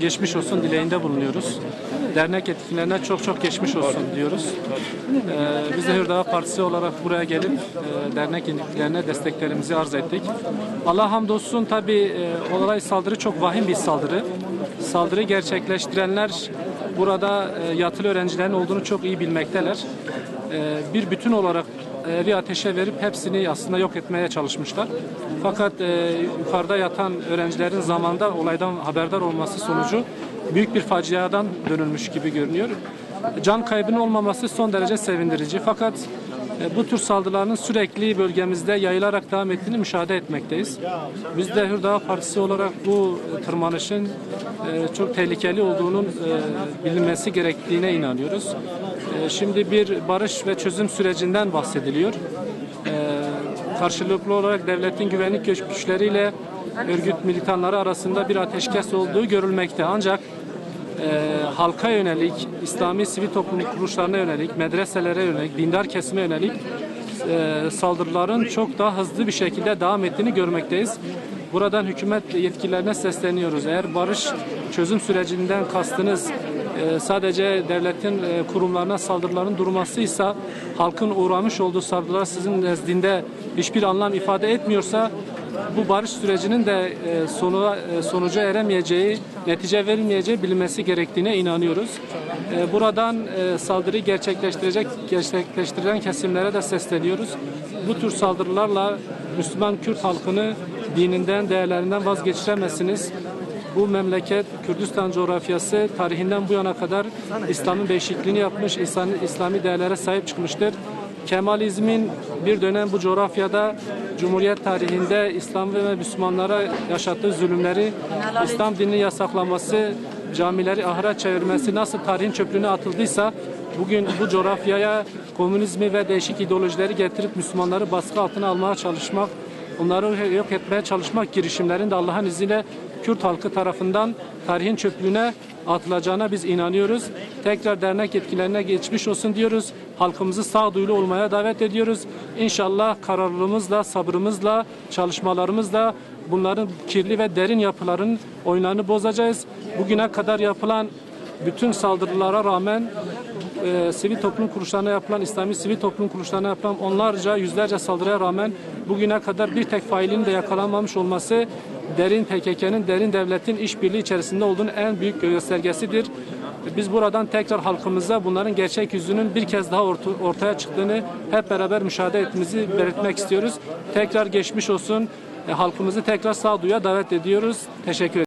geçmiş olsun dileğinde bulunuyoruz. Dernek etkinlerine çok geçmiş olsun diyoruz. Biz de Hür Partisi olarak buraya gelip dernek etkinlerine desteklerimizi arz ettik. Allah hamdolsun tabii olay saldırı çok vahim bir saldırı. Saldırı gerçekleştirenler burada yatılı öğrencilerin olduğunu çok iyi bilmekteler. Bir bütün olarak evi ateşe verip hepsini aslında yok etmeye çalışmışlar. Fakat yukarıda yatan öğrencilerin zamanda olaydan haberdar olması sonucu büyük bir faciadan dönülmüş gibi görünüyor. Can kaybının olmaması son derece sevindirici. Fakat bu tür saldırıların sürekli bölgemizde yayılarak devam ettiğini müşahede etmekteyiz. Biz de Hür Partisi olarak bu tırmanışın çok tehlikeli olduğunun bilinmesi gerektiğine inanıyoruz. Şimdi bir barış ve çözüm sürecinden bahsediliyor. Karşılıklı olarak devletin güvenlik güçleriyle örgüt militanları arasında bir ateşkes olduğu görülmekte. Ancak halka yönelik, İslami sivil toplum kuruluşlarına yönelik, medreselere yönelik, dindar kesime yönelik saldırıların çok daha hızlı bir şekilde devam ettiğini görmekteyiz. Buradan hükümet yetkililerine sesleniyoruz. Eğer barış çözüm sürecinden kastınız sadece devletin kurumlarına saldırıların durmasıysa, halkın uğramış olduğu saldırılar sizin nezdinde hiçbir anlam ifade etmiyorsa, bu barış sürecinin de sonuca eremeyeceği, netice verilmeyeceği bilinmesi gerektiğine inanıyoruz. Buradan saldırıyı gerçekleştiren kesimlere de sesleniyoruz. Bu tür saldırılarla Müslüman Kürt halkını dininden, değerlerinden vazgeçiremezsiniz. Bu memleket, Kürdistan coğrafyası tarihinden bu yana kadar İslam'ın beşikliğini yapmış, İslami değerlere sahip çıkmıştır. Kemalizmin bir dönem bu coğrafyada Cumhuriyet tarihinde İslam ve Müslümanlara yaşattığı zulümleri, İslam dinini yasaklaması, camileri ahıra çevirmesi nasıl tarihin çöplüğüne atıldıysa, bugün bu coğrafyaya komünizmi ve değişik ideolojileri getirip Müslümanları baskı altına almaya çalışmak, onları yok etmeye çalışmak girişimlerin de Allah'ın izniyle Kürt halkı tarafından tarihin çöplüğüne atılacağına biz inanıyoruz. Tekrar dernek yetkilerine geçmiş olsun diyoruz. Halkımızı sağduyulu olmaya davet ediyoruz. İnşallah kararlılığımızla, sabrımızla, çalışmalarımızla bunların kirli ve derin yapıların oyunlarını bozacağız. Bugüne kadar yapılan bütün saldırılara rağmen sivil toplum kuruluşlarına yapılan, İslami sivil toplum kuruluşlarına yapılan onlarca, yüzlerce saldırıya rağmen bugüne kadar bir tek failin de yakalanmamış olması derin PKK'nın, derin devletin işbirliği içerisinde olduğunun en büyük göstergesidir. Biz buradan tekrar halkımıza bunların gerçek yüzünün bir kez daha ortaya çıktığını hep beraber müşahede ettiğimizi belirtmek istiyoruz. Tekrar geçmiş olsun. Halkımızı tekrar sağduyuya davet ediyoruz. Teşekkür ederim.